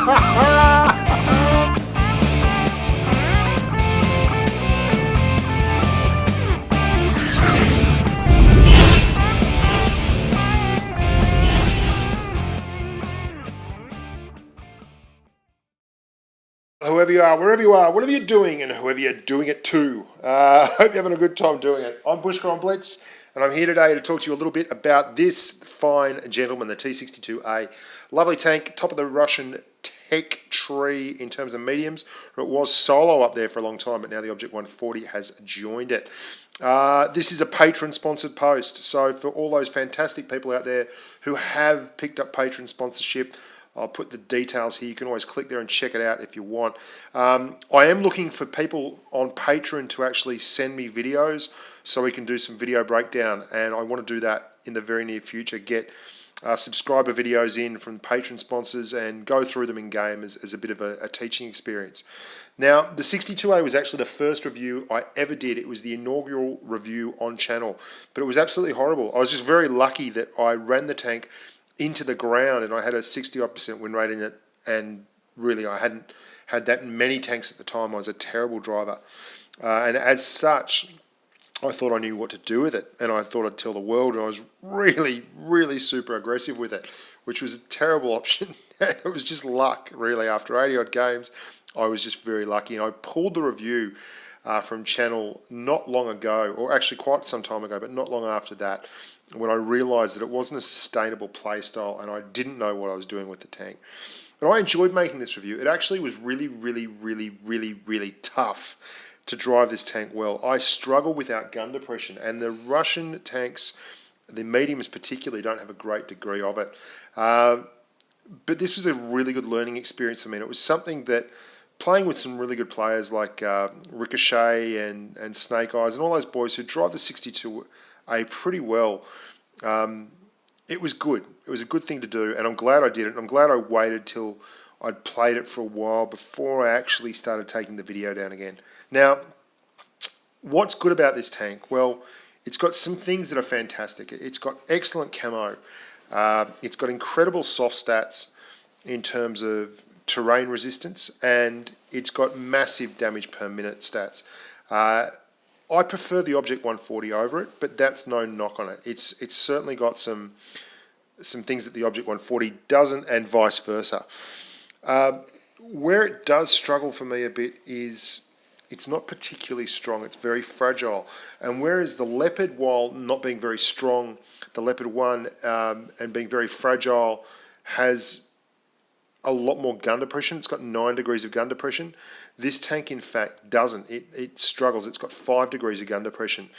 Whoever you are, wherever you are, whatever you're doing, and whoever you're doing it to, hope you're having a good time doing it. I'm Bushka on Blitz, and I'm here today to talk to you a little bit about this fine gentleman, the T62A. Lovely tank, top of the Russian tech tree in terms of mediums. It was solo up there for a long time, but now the Object 140 has joined it. This is a patron-sponsored post, so for all those fantastic people out there who have picked up patron sponsorship, I'll put the details here. You can always click there and check it out if you want. I am looking for people on Patreon to actually send me videos so we can do some video breakdown, and I want to do that in the very near future. Get subscriber videos in from patron sponsors and go through them in game as a bit of a teaching experience. Now, the 62A was actually the first review I ever did. It was the inaugural review on channel, but it was absolutely horrible. I was just very lucky that I ran the tank into the ground and I had a 60-odd% win rate in it, and really I hadn't had that many tanks at the time. I was a terrible driver, and as such I thought I knew what to do with it, and I thought I'd tell the world, and I was really super aggressive with it, which was a terrible option. It was just luck, really. After 80 odd games I was just very lucky, and I pulled the review from channel not long ago, or actually quite some time ago, but not long after that, when I realised that it wasn't a sustainable play style and I didn't know what I was doing with the tank. And I enjoyed making this review. It actually was really tough to drive this tank well. I struggle without gun depression, and the Russian tanks, the mediums particularly, don't have a great degree of it. But this was a really good learning experience for me. And it was something that, playing with some really good players like Ricochet and Snake Eyes and all those boys who drive the 62A pretty well, it was good. It was a good thing to do, and I'm glad I did it. And I'm glad I waited till I'd played it for a while before I actually started taking the video down again. Now, what's good about this tank? Well, it's got some things that are fantastic. It's got excellent camo. It's got incredible soft stats in terms of terrain resistance, and it's got massive damage per minute stats. I prefer the Object 140 over it, but that's no knock on it. It's certainly got some things that the Object 140 doesn't, and vice versa. Where it does struggle for me a bit is it's not particularly strong. It's very fragile. And whereas the Leopard, while not being very strong, the Leopard 1 and being very fragile, has a lot more gun depression. It's got 9 degrees of gun depression. This tank, in fact, doesn't. It struggles. It's got 5 degrees of gun depression.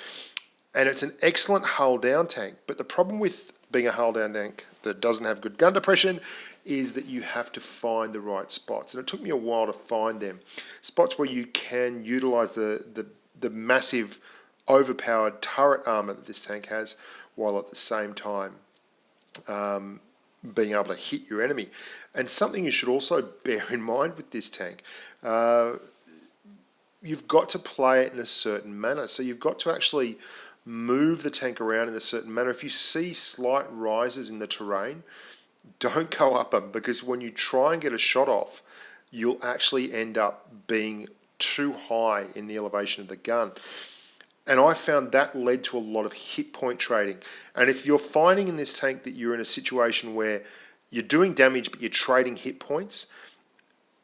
And it's an excellent hull-down tank. But the problem with being a hull-down tank that doesn't have good gun depression is that you have to find the right spots. And it took me a while to find them. Spots where you can utilise the massive, overpowered turret armour that this tank has, while at the same time being able to hit your enemy. And something you should also bear in mind with this tank, you've got to play it in a certain manner. So you've got to actually move the tank around in a certain manner. If you see slight rises in the terrain, don't go up them, because when you try and get a shot off, you'll actually end up being too high in the elevation of the gun. And I found that led to a lot of hit point trading. And if you're finding in this tank that you're in a situation where you're doing damage but you're trading hit points,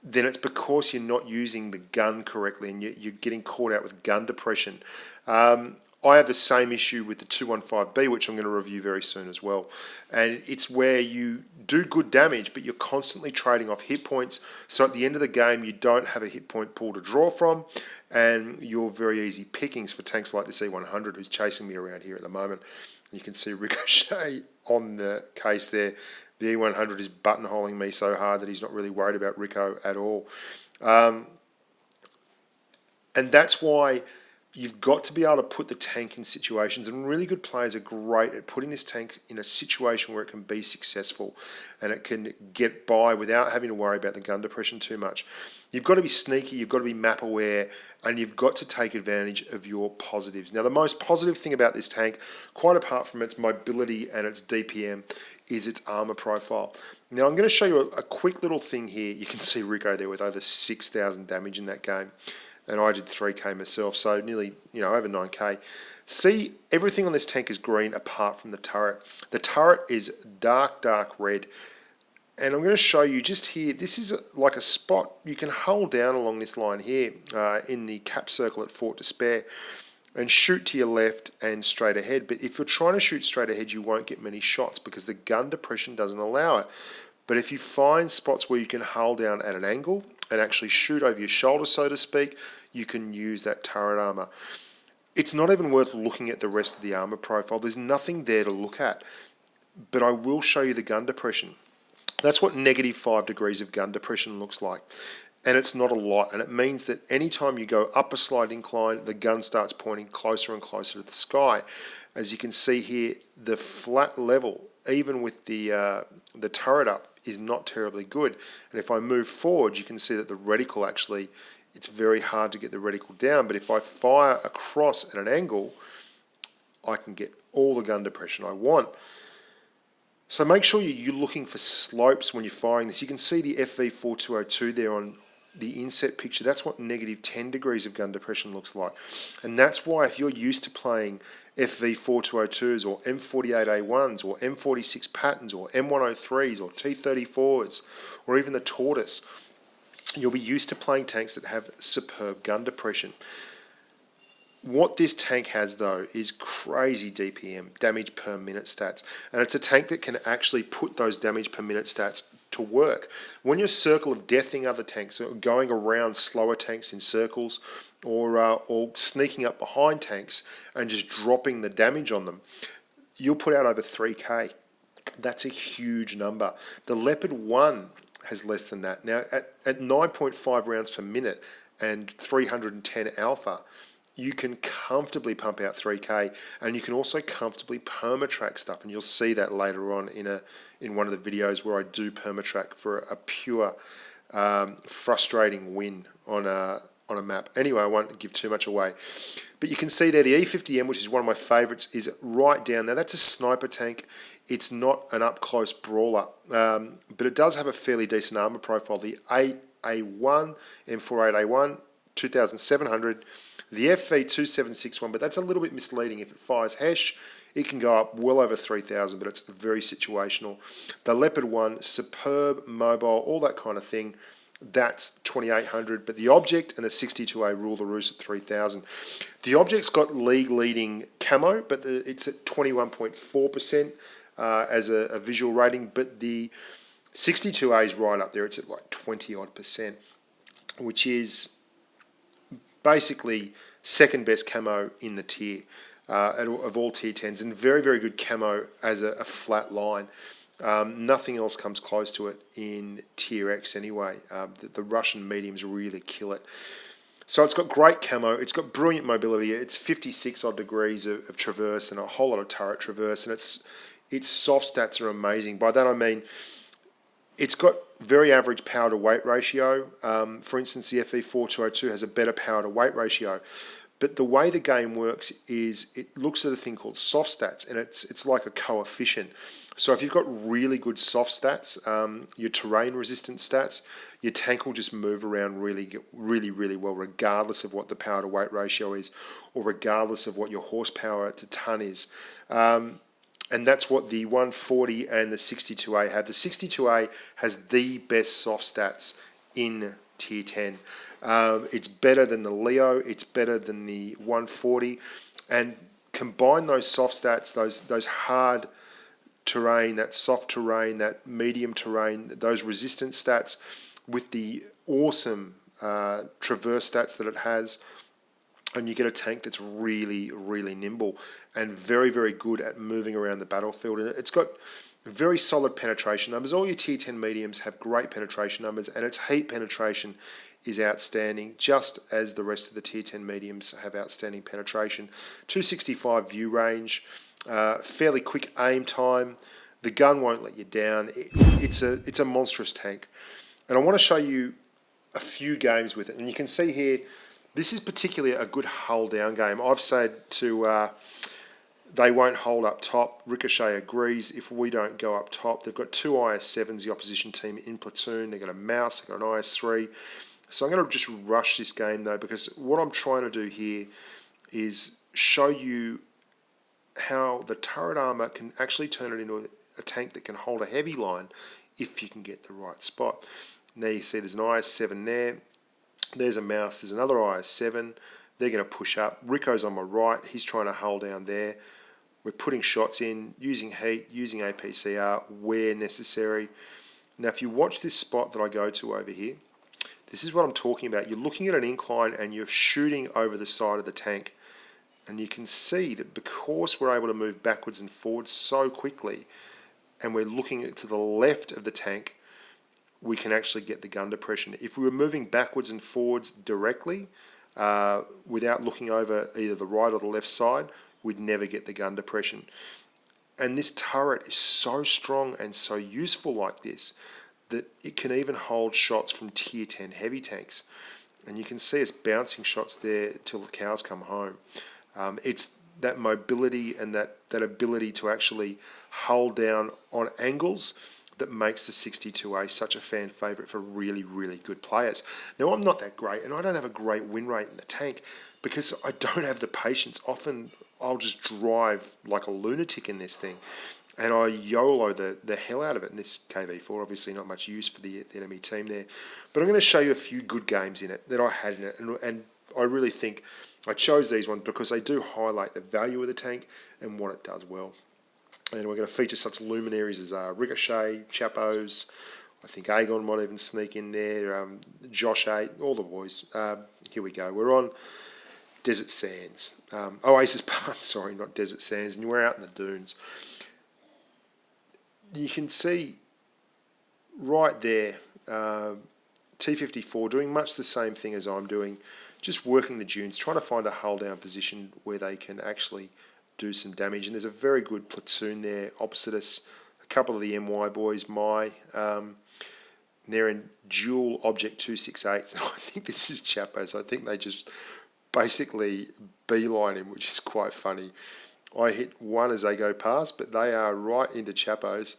then it's because you're not using the gun correctly and you're getting caught out with gun depression. I have the same issue with the 215B, which I'm going to review very soon as well. And it's where you do good damage, but you're constantly trading off hit points. So at the end of the game, you don't have a hit point pool to draw from, and you're very easy pickings for tanks like the E100, who's chasing me around here at the moment. You can see Ricochet on the case there. The E100 is buttonholing me so hard that he's not really worried about Rico at all. And that's why you've got to be able to put the tank in situations, and really good players are great at putting this tank in a situation where it can be successful and it can get by without having to worry about the gun depression too much. You've got to be sneaky, you've got to be map aware, and you've got to take advantage of your positives. Now, the most positive thing about this tank, quite apart from its mobility and its DPM, is its armor profile. Now, I'm going to show you a quick little thing here. You can see Rico there with over 6,000 damage in that game. And I did 3k myself, so nearly, over 9k. See, everything on this tank is green apart from the turret. The turret is dark, dark red. And I'm going to show you just here, this is like a spot you can hold down along this line here in the cap circle at Fort Despair and shoot to your left and straight ahead. But if you're trying to shoot straight ahead, you won't get many shots because the gun depression doesn't allow it. But if you find spots where you can hold down at an angle and actually shoot over your shoulder, so to speak, you can use that turret armor. It's not even worth looking at the rest of the armor profile. There's nothing there to look at. But I will show you the gun depression. That's what -5 degrees of gun depression looks like. And it's not a lot. And it means that anytime you go up a slight incline, the gun starts pointing closer and closer to the sky. As you can see here, the flat level, even with the turret up, is not terribly good. And if I move forward, you can see that the reticle actually, it's very hard to get the reticle down. But if I fire across at an angle, I can get all the gun depression I want. So make sure you're looking for slopes when you're firing this. You can see the FV4202 there on the inset picture. That's what -10 degrees of gun depression looks like. And that's why if you're used to playing FV4202s or M48A1s or M46 patterns or M103s or T34s or even the Tortoise, you'll be used to playing tanks that have superb gun depression. What this tank has though is crazy DPM, damage per minute stats, and it's a tank that can actually put those damage per minute stats to work. When you're circle of deathing other tanks, or going around slower tanks in circles, or sneaking up behind tanks and just dropping the damage on them, you'll put out over 3k. That's a huge number. The Leopard 1 has less than that. Now, at 9.5 rounds per minute and 310 alpha, you can comfortably pump out 3k, and you can also comfortably permatrack stuff, and you'll see that later on in one of the videos where I do permatrack for a pure frustrating win on a map. Anyway, I won't give too much away. But you can see there the E50M, which is one of my favourites, is right down there. That's a sniper tank. It's not an up-close brawler, but it does have a fairly decent armour profile. The A1, M48A1, 2700, the FV2761, but that's a little bit misleading. If it fires HESH, it can go up well over 3,000, but it's very situational. The Leopard 1, superb, mobile, all that kind of thing. That's 2,800, but the Object and the 62A rule the roost at 3,000. The Object's got league-leading camo, but it's at 21.4% as a visual rating, but the 62A is right up there. It's at like 20-odd%, which is basically second best camo in the tier of all tier 10s, and very, very good camo as a flat line. Nothing else comes close to it in tier X anyway. The Russian mediums really kill it. So it's got great camo, it's got brilliant mobility, it's 56 odd degrees of traverse and a whole lot of turret traverse, and its soft stats are amazing. By that I mean it's got very average power to weight ratio. For instance, the FE4202 has a better power to weight ratio. But the way the game works is it looks at a thing called soft stats, and it's like a coefficient. So if you've got really good soft stats, your terrain resistance stats, your tank will just move around really well, regardless of what the power to weight ratio is, or regardless of what your horsepower to ton is. And that's what the 140 and the 62A have. The 62A has the best soft stats in tier 10. It's better than the Leo, it's better than the 140, and combine those soft stats, those hard terrain, that soft terrain, that medium terrain, those resistance stats with the awesome traverse stats that it has, and you get a tank that's really nimble and very good at moving around the battlefield. And it's got very solid penetration numbers. All your tier 10 mediums have great penetration numbers, and its heat penetration is outstanding, just as the rest of the tier 10 mediums have outstanding penetration. 265 view range, fairly quick aim time. The gun won't let you down. It's a monstrous tank. And I want to show you a few games with it. And you can see here, this is particularly a good hull down game. I've said to they won't hold up top. Ricochet agrees if we don't go up top. They've got two IS-7s, the opposition team, in platoon. They've got a mouse, they've got an IS-3. So I'm going to just rush this game though, because what I'm trying to do here is show you how the turret armor can actually turn it into a tank that can hold a heavy line if you can get the right spot. Now you see there's an IS-7 there. There's a mouse. There's another IS-7. They're going to push up. Rico's on my right. He's trying to hold down there. We're putting shots in, using heat, using APCR where necessary. Now, if you watch this spot that I go to over here, this is what I'm talking about. You're looking at an incline and you're shooting over the side of the tank. And you can see that because we're able to move backwards and forwards so quickly, and we're looking to the left of the tank, we can actually get the gun depression. If we were moving backwards and forwards directly, without looking over either the right or the left side, we'd never get the gun depression. And this turret is so strong and so useful like this that it can even hold shots from tier 10 heavy tanks. And you can see us bouncing shots there till the cows come home. It's that mobility and that ability to actually hold down on angles that makes the 62A such a fan favourite for really, really good players. Now, I'm not that great, and I don't have a great win rate in the tank because I don't have the patience. Often, I'll just drive like a lunatic in this thing, and I YOLO the hell out of it. In this KV4, obviously not much use for the enemy team there. But I'm going to show you a few good games in it that I had in it, and I really think I chose these ones because they do highlight the value of the tank and what it does well. And we're going to feature such luminaries as Ricochet, Chapos, I think Aegon might even sneak in there, Josh 8, all the boys. Here we go. We're on Desert Sands. Oasis Palm, sorry, not Desert Sands. And we're out in the dunes. You can see right there, T54 doing much the same thing as I'm doing, just working the dunes, trying to find a hull down position where they can actually do some damage. And there's a very good platoon there opposite us. A couple of the MY boys, they're in dual object 268s. I think this is Chapo, so I think they just basically beeline him, which is quite funny. I hit one as they go past, but they are right into Chapo's.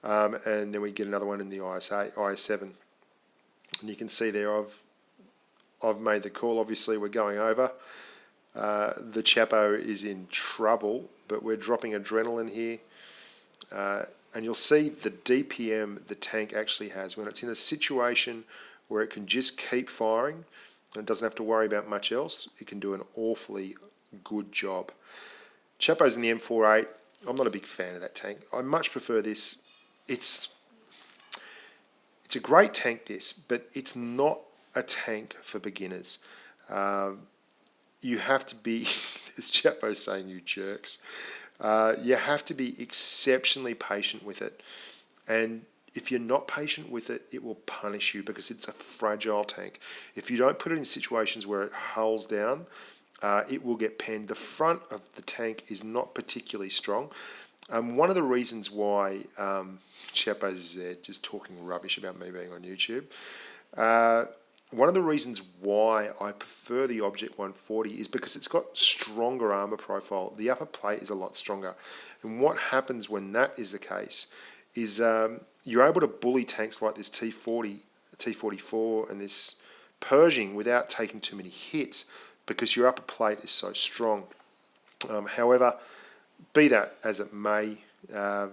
And then we get another one in the IS7. And you can see there I've made the call. Obviously, we're going over. The Chapo is in trouble, but we're dropping adrenaline here. And you'll see the DPM the tank actually has when it's in a situation where it can just keep firing and it doesn't have to worry about much else. It can do an awfully good job. Chapo's in the M48. I'm not a big fan of that tank. I much prefer this. It's a great tank, this, but it's not a tank for beginners. You have to be, as Chapo's saying, you jerks. You have to be exceptionally patient with it. And if you're not patient with it, it will punish you because it's a fragile tank. If you don't put it in situations where it hulls down, it will get penned. The front of the tank is not particularly strong. One of the reasons why Chapo's just talking rubbish about me being on YouTube, one of the reasons why I prefer the Object 140 is because it's got stronger armor profile. The upper plate is a lot stronger. And what happens when that is the case is you're able to bully tanks like this T40, T44 and this Pershing without taking too many hits because your upper plate is so strong. However, be that as it may, the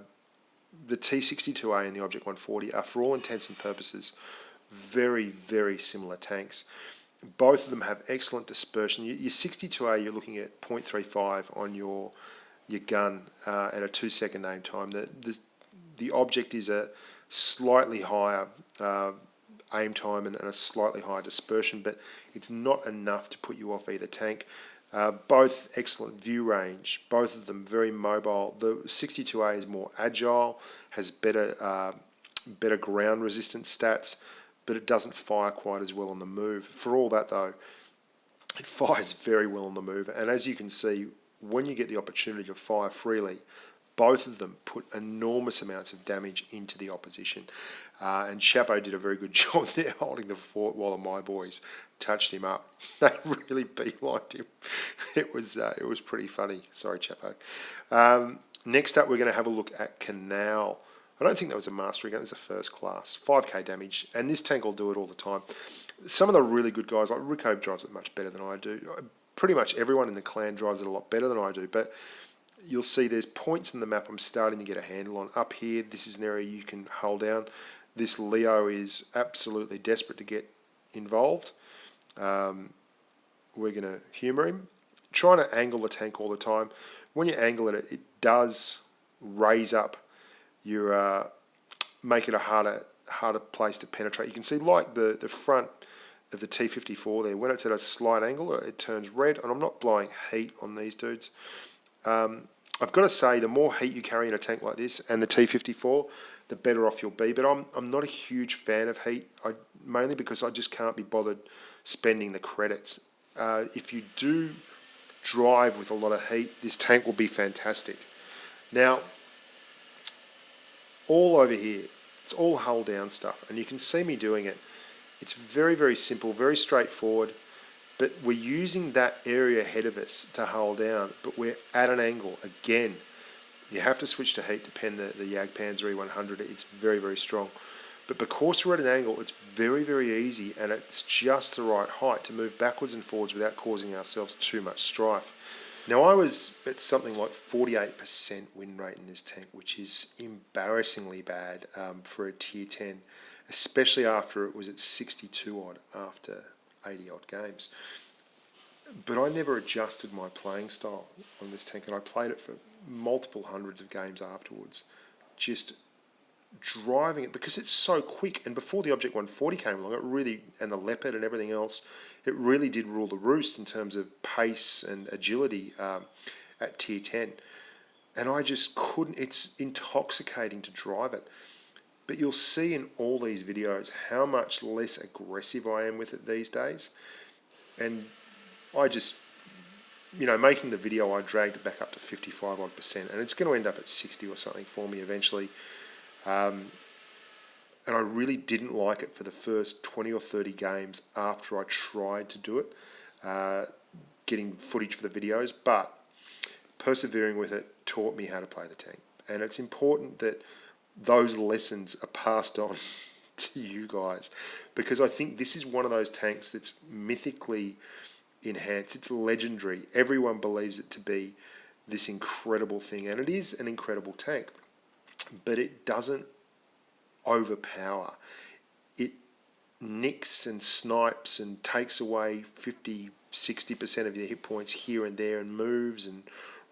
T62A and the Object 140 are, for all intents and purposes, very, very similar tanks. Both of them have excellent dispersion. Your 62A, you're looking at 0.35 on your gun and a 2-second aim time. The Object is a slightly higher aim time and a slightly higher dispersion, but it's not enough to put you off either tank. Both excellent view range, both of them very mobile. The 62A is more agile, has better ground resistance stats, but it doesn't fire quite as well on the move. For all that though, it fires very well on the move, and as you can see, when you get the opportunity to fire freely, both of them put enormous amounts of damage into the opposition. And Chapo did a very good job there holding the fort while my boys touched him up. They really beelined him. It was pretty funny. Sorry, Chapo. Next up, we're going to have a look at Canal. I don't think that was a mastery gun, it was a first class. 5k damage, and this tank will do it all the time. Some of the really good guys, like Rico drives it much better than I do. Pretty much everyone in the clan drives it a lot better than I do, but you'll see there's points in the map I'm starting to get a handle on. Up here, this is an area you can hold down. This Leo is absolutely desperate to get involved. We're going to humour him. Trying to angle the tank all the time. When you angle it, it does raise up your, make it a harder place to penetrate. You can see like the front of the T54 there, when it's at a slight angle, it turns red, and I'm not blowing heat on these dudes. I've got to say, the more heat you carry in a tank like this and the T54, the better off you'll be. But I'm not a huge fan of heat, mainly because I just can't be bothered spending the credits. If you do drive with a lot of heat, this tank will be fantastic. Now, all over here, it's all hull down stuff, and you can see me doing it. It's very, very simple, very straightforward. But we're using that area ahead of us to hull down, but we're at an angle. Again, you have to switch to heat to pen the Jagdpanzer E100. It's very, very strong. But because we're at an angle, it's very, very easy, and it's just the right height to move backwards and forwards without causing ourselves too much strife. Now, I was at something like 48% win rate in this tank, which is embarrassingly bad for a tier 10, especially after it was at 62 odd after 80 odd games. But I never adjusted my playing style on this tank, and I played it for multiple hundreds of games afterwards, just driving it because it's so quick. And before the Object 140 came along, it really, and the Leopard and everything else, it really did rule the roost in terms of pace and agility at tier 10. And I just couldn't, it's intoxicating to drive it. But you'll see in all these videos how much less aggressive I am with it these days. And I just, making the video, I dragged it back up to 55 odd %, and it's going to end up at 60 or something for me eventually. And I really didn't like it for the first 20 or 30 games after I tried to do it, getting footage for the videos, but persevering with it taught me how to play the tank. And it's important that those lessons are passed on to you guys, because I think this is one of those tanks that's mythically enhanced. It's legendary. Everyone believes it to be this incredible thing, and it is an incredible tank, but it doesn't overpower. It nicks and snipes and takes away 50-60% of your hit points here and there, and moves and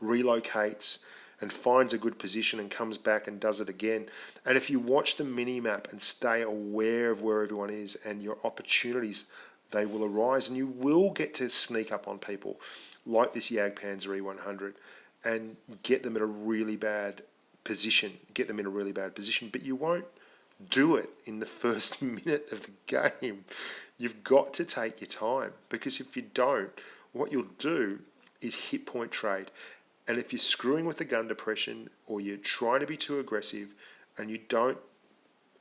relocates and finds a good position and comes back and does it again. And if you watch the mini-map and stay aware of where everyone is and your opportunities, they will arise, and you will get to sneak up on people like this Jagdpanzer E100 and get them in a really bad position, but you won't do it in the first minute of the game. You've got to take your time, because if you don't, what you'll do is hit point trade. And if you're screwing with the gun depression, or you're trying to be too aggressive and you don't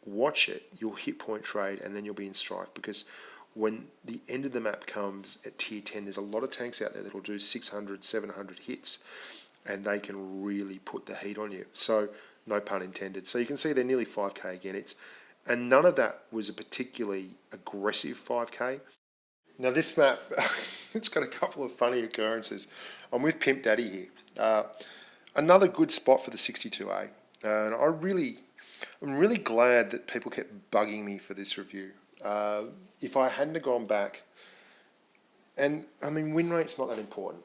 watch it, you'll hit point trade, and then you'll be in strife, because when the end of the map comes at tier 10, there's a lot of tanks out there that will do 600, 700 hits, and they can really put the heat on you. So, no pun intended. So you can see they're nearly 5k again. And none of that was a particularly aggressive 5k. Now this map, it's got a couple of funny occurrences. I'm with Pimp Daddy here. Another good spot for the 62A. And I'm really glad that people kept bugging me for this review. If I hadn't have gone back, and I mean, win rate's not that important.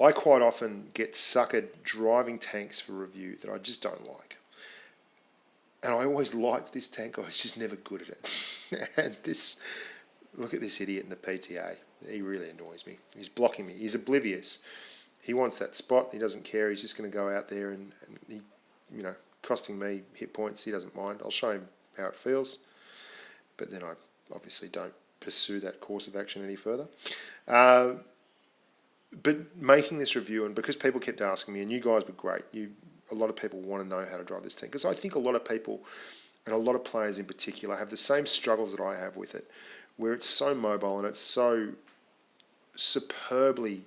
I quite often get suckered driving tanks for review that I just don't like. And I always liked this tank, I was just never good at it. And look at this idiot in the PTA. He really annoys me. He's blocking me. He's oblivious. He wants that spot. He doesn't care. He's just going to go out there and he, costing me hit points. He doesn't mind. I'll show him how it feels. But then I obviously don't pursue that course of action any further. But making this review, and because people kept asking me, and you guys were great, a lot of people want to know how to drive this tank, because I think a lot of people, and a lot of players in particular, have the same struggles that I have with it, where it's so mobile and it's so superbly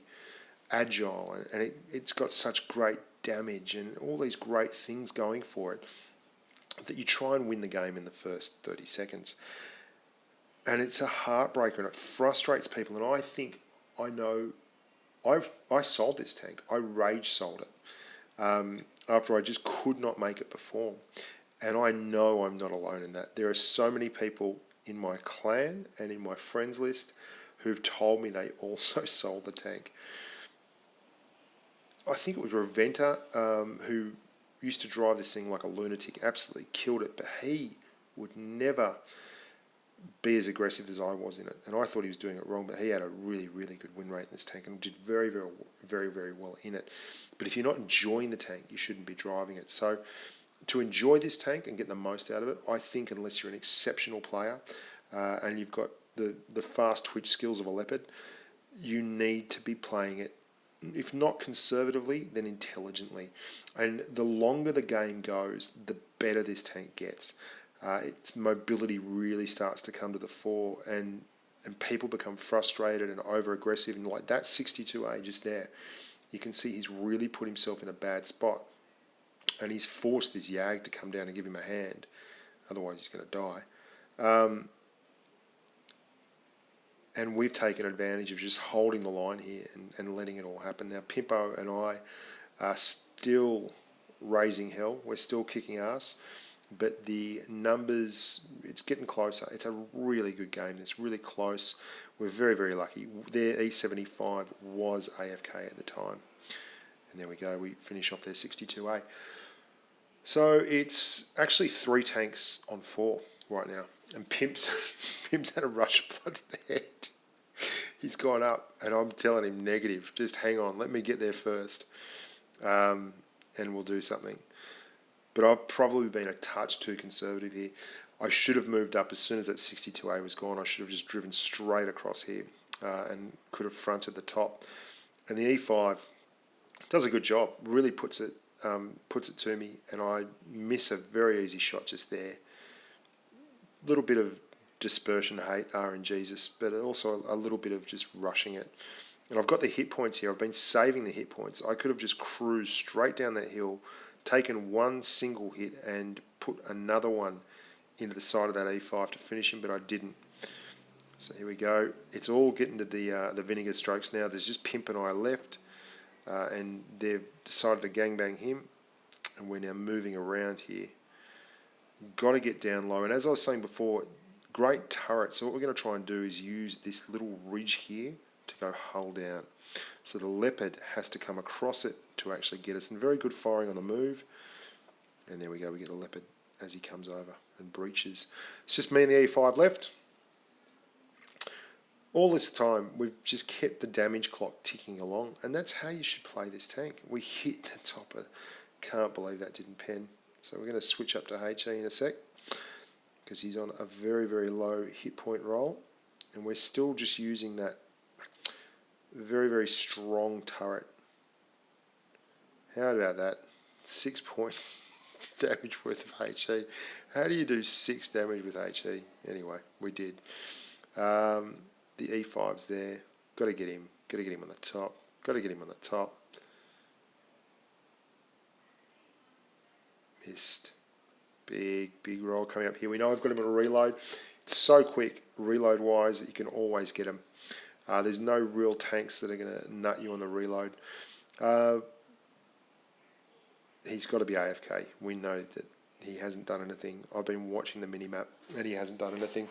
agile, and it's got such great damage and all these great things going for it, that you try and win the game in the first 30 seconds. And it's a heartbreaker, and it frustrates people. And I think I know I sold this tank. I rage sold it after I just could not make it perform. And I know I'm not alone in that. There are so many people in my clan and in my friends list who've told me they also sold the tank. I think it was Reventa who used to drive this thing like a lunatic, absolutely killed it, but he would never be as aggressive as I was in it. And I thought he was doing it wrong, but he had a really, really good win rate in this tank and did very, very, very, very well in it. But if you're not enjoying the tank, you shouldn't be driving it. So to enjoy this tank and get the most out of it, I think unless you're an exceptional player and you've got the fast twitch skills of a leopard, you need to be playing it, if not conservatively, then intelligently. And the longer the game goes, the better this tank gets. Its mobility really starts to come to the fore, and people become frustrated and over-aggressive. And like that 62A just there, you can see he's really put himself in a bad spot. And he's forced this Yag to come down and give him a hand. Otherwise, he's going to die. And we've taken advantage of just holding the line here and letting it all happen. Now, Pimpo and I are still raising hell. We're still kicking ass. But the numbers, it's getting closer. It's a really good game. It's really close. We're very, very lucky. Their E75 was AFK at the time. And there we go. We finish off their 62A. So it's actually 3 tanks on 4 right now. And Pimp's had a rush of blood to the head. He's gone up, and I'm telling him negative. Just hang on. Let me get there first. And we'll do something. But I've probably been a touch too conservative here. I should have moved up as soon as that 62A was gone. I should have just driven straight across here and could have fronted the top. And the E5 does a good job. Really puts it to me, and I miss a very easy shot just there. Little bit of dispersion hate, RNGesus, but also a little bit of just rushing it. And I've got the hit points here. I've been saving the hit points. I could have just cruised straight down that hill, taken one single hit and put another one into the side of that E5 to finish him, but I didn't. So here we go. It's all getting to the vinegar strokes now. There's just Pimp and I left, and they've decided to gangbang him, and we're now moving around here. Got to get down low, and as I was saying before, great turret. So what we're going to try and do is use this little ridge here to go hull down. So the leopard has to come across it to actually get us. And very good firing on the move. And there we go. We get the leopard as he comes over and breaches. It's just me and the E5 left. All this time, we've just kept the damage clock ticking along. And that's how you should play this tank. We hit the top of... Can't believe that didn't pen. So we're going to switch up to HE in a sec, because he's on a very, very low hit point roll. And we're still just using that very, very strong turret. How about that? 6 points damage worth of HE. How do you do 6 damage with HE? Anyway, we did. The E5's there. Got to get him. Got to get him on the top. Got to get him on the top. Missed. Big roll coming up here. We know I've got him on a reload. It's so quick, reload-wise, that you can always get him. There's no real tanks that are going to nut you on the reload. He's got to be AFK. We know that he hasn't done anything. I've been watching the mini-map, and he hasn't done anything.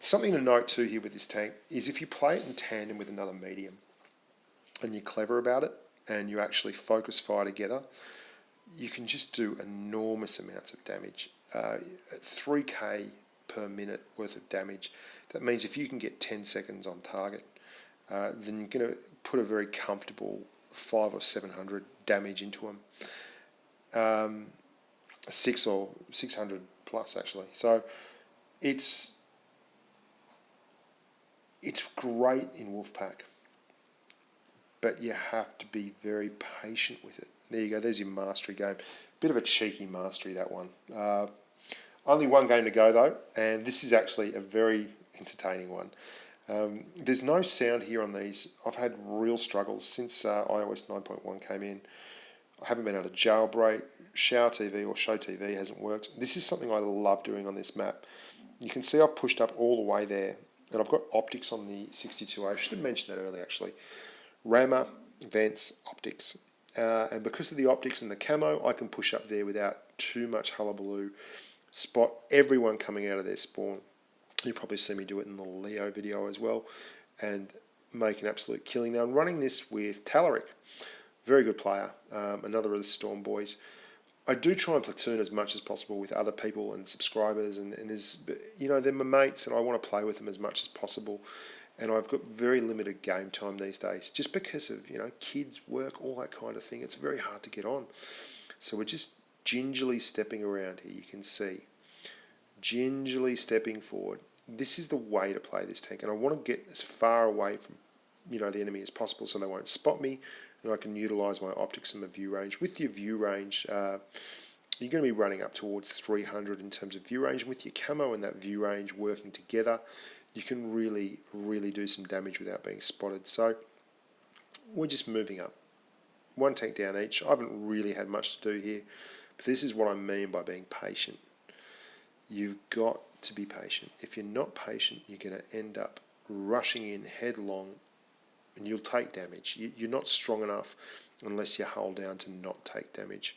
Something to note too here with this tank is if you play it in tandem with another medium, and you're clever about it, and you actually focus fire together, you can just do enormous amounts of damage. 3k per minute worth of damage. That means if you can get 10 seconds on target, then you're going to put a very comfortable 500 or 700 damage into them. 600 plus actually. So it's great in Wolfpack, but you have to be very patient with it. There you go, there's your mastery game. Bit of a cheeky mastery, that one. Only one game to go though, and this is actually a very entertaining one. There's no sound here on these. I've had real struggles since iOS 9.1 came in. I haven't been able to jailbreak. Shower TV or Show TV hasn't worked. This is something I love doing on this map. You can see I've pushed up all the way there, and I've got optics on the 62A. I should have mentioned that earlier actually. Rammer, vents, optics. And because of the optics and the camo, I can push up there without too much hullabaloo. Spot everyone coming out of their spawn. You'll probably see me do it in the Leo video as well, and make an absolute killing. Now I'm running this with Talaric, very good player, another of the Storm boys. I do try and platoon as much as possible with other people and subscribers, and there's, you know, they're my mates, and I want to play with them as much as possible. And I've got very limited game time these days, just because of, you know, kids, work, all that kind of thing. It's very hard to get on. So we're just gingerly stepping around here. You can see, gingerly stepping forward. This is the way to play this tank, and I want to get as far away from, you know, the enemy as possible so they won't spot me, and I can utilise my optics and my view range. With your view range, you're going to be running up towards 300 in terms of view range. With your camo and that view range working together, you can really, really do some damage without being spotted. So we're just moving up. One tank down each. I haven't really had much to do here, but this is what I mean by being patient. You've got to be patient. If you're not patient, you're going to end up rushing in headlong, and you'll take damage. You're not strong enough unless you hold down to not take damage.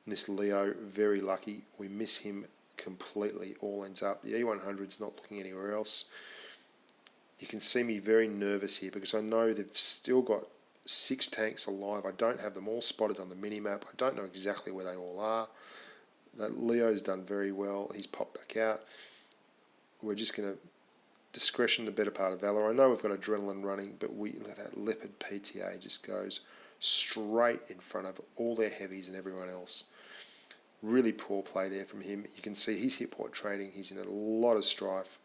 And this Leo, very lucky. We miss him completely. All ends up. The E100's not looking anywhere else. You can see me very nervous here because I know they've still got 6 tanks alive. I don't have them all spotted on the mini-map. I don't know exactly where they all are. That Leo's done very well. He's popped back out. We're just going to discretion the better part of valor. I know we've got adrenaline running, but that Leopard PTA just goes straight in front of all their heavies and everyone else. Really poor play there from him. You can see he's hit port training. He's in a lot of strife.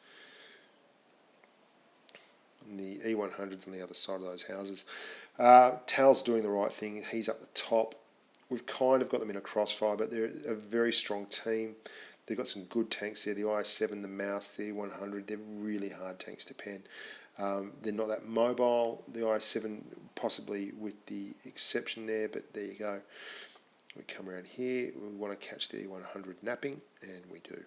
And the E100's on the other side of those houses. Tal's doing the right thing. He's up the top. We've kind of got them in a crossfire, but they're a very strong team. They've got some good tanks there. The IS-7, the Mouse, the E100, they're really hard tanks to pen. They're not that mobile. The IS-7 possibly with the exception there, but there you go. We come around here. We want to catch the E100 napping, and we do.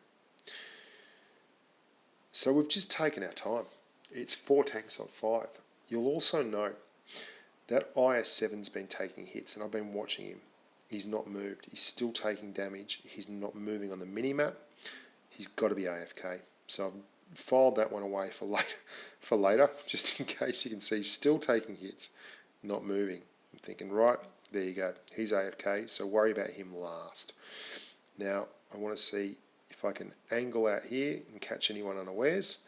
So we've just taken our time. It's 4 tanks on 5. You'll also know that IS-7's been taking hits, and I've been watching him. He's not moved. He's still taking damage. He's not moving on the mini-map. He's got to be AFK. So I've filed that one away for later, just in case. You can see he's still taking hits, not moving. I'm thinking, right, there you go. He's AFK, so worry about him last. Now, I want to see if I can angle out here and catch anyone unawares.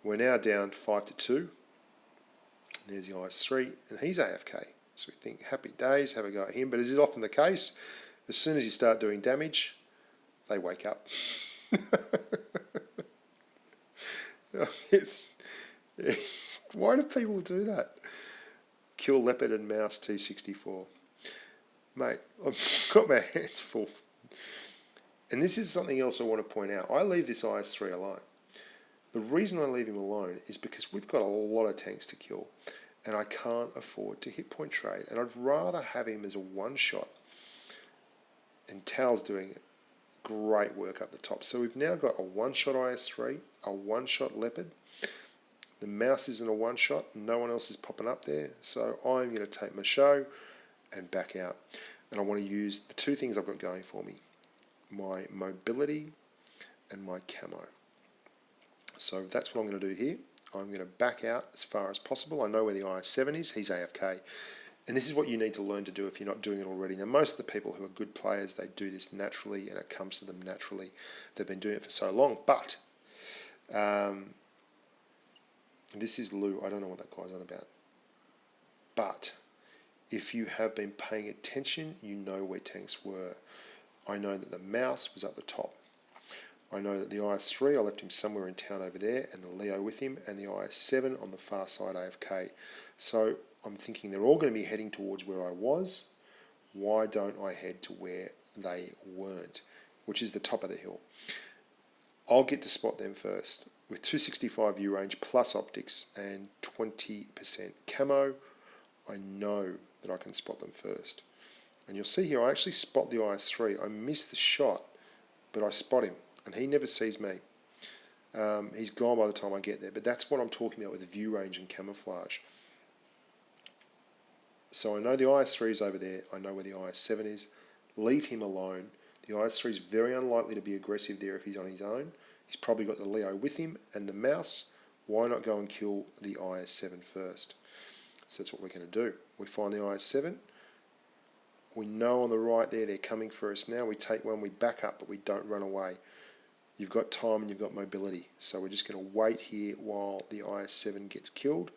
We're now down 5-2. There's the IS-3, and he's AFK. So we think, happy days, have a go at him. But as is often the case, as soon as you start doing damage, they wake up. Why do people do that? Kill Leopard and Mouse T64. Mate, I've got my hands full. And this is something else I want to point out. I leave this IS-3 alone. The reason I leave him alone is because we've got a lot of tanks to kill, and I can't afford to hit point trade, and I'd rather have him as a one-shot. And Tal's doing great work up the top. So we've now got a one-shot IS-3, a one-shot Leopard. The Mouse isn't a one-shot, no one else is popping up there, so I'm going to take my show and back out. And I want to use the 2 things I've got going for me, my mobility and my camo. So that's what I'm going to do here. I'm going to back out as far as possible. I know where the IS-7 is. He's AFK. And this is what you need to learn to do if you're not doing it already. Now, most of the people who are good players, they do this naturally, and it comes to them naturally. They've been doing it for so long. But this is Lou. I don't know what that guy's on about. But if you have been paying attention, you know where tanks were. I know that the Mouse was up the top. I know that the IS-3, I left him somewhere in town over there, and the Leo with him, and the IS-7 on the far side AFK. So I'm thinking they're all going to be heading towards where I was. Why don't I head to where they weren't, which is the top of the hill? I'll get to spot them first. With 265 view range plus optics and 20% camo, I know that I can spot them first. And you'll see here, I actually spot the IS-3. I miss the shot, but I spot him, and he never sees me. He's gone by the time I get there, but that's what I'm talking about with the view range and camouflage. So I know the IS-3 is over there. I know where the IS-7 is. Leave him alone. The IS-3 is very unlikely to be aggressive there if he's on his own. He's probably got the Leo with him and the mouse. Why not go and kill the IS-7 first? So that's what we're going to do. We find the IS-7. We know on the right there they're coming for us now. We take one, we back up, but we don't run away. You've got time and you've got mobility. So we're just going to wait here while the IS-7 gets killed,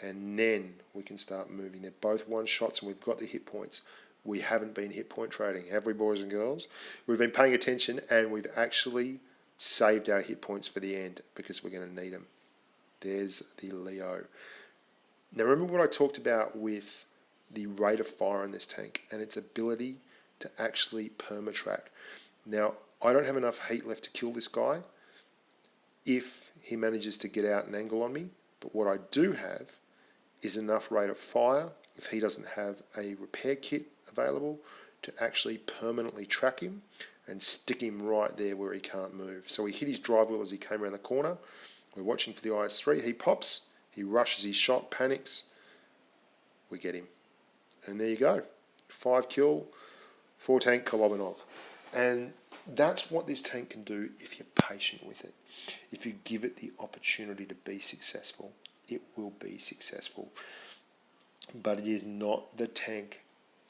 and then we can start moving. They're both one shots and we've got the hit points. We haven't been hit point trading, have we, boys and girls? We've been paying attention, and we've actually saved our hit points for the end because we're going to need them. There's the Leo. Now remember what I talked about with the rate of fire on this tank and its ability to actually perma-track. Now, I don't have enough heat left to kill this guy if he manages to get out and angle on me, but what I do have is enough rate of fire, if he doesn't have a repair kit available, to actually permanently track him and stick him right there where he can't move. So he hit his drive wheel as he came around the corner. We're watching for the IS-3. He pops, he rushes his shot, panics. We get him. And there you go. 5 kill, 4 tank Kolobanov. And that's what this tank can do if you're patient with it. If you give it the opportunity to be successful, it will be successful. But it is not the tank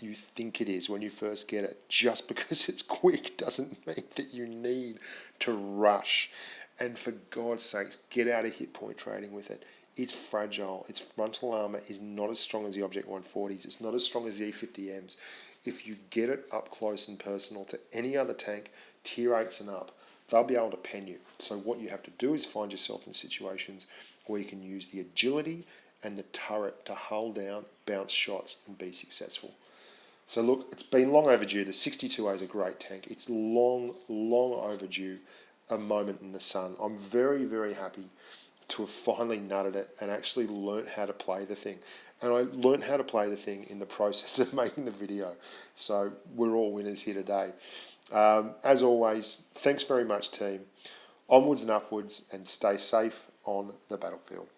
you think it is when you first get it. Just because it's quick doesn't mean that you need to rush. And for God's sake, get out of hit point trading with it. It's fragile. Its frontal armour is not as strong as the Object 140s. It's not as strong as the E50Ms. If you get it up close and personal to any other tank, tier 8s and up, they'll be able to pen you. So what you have to do is find yourself in situations where you can use the agility and the turret to hull down, bounce shots, and be successful. So look, it's been long overdue. The 62A is a great tank. It's long overdue a moment in the sun. I'm very, very happy to have finally nutted it and actually learnt how to play the thing. And I learnt how to play the thing in the process of making the video. So we're all winners here today. As always, thanks very much, team. Onwards and upwards, and stay safe on the battlefield.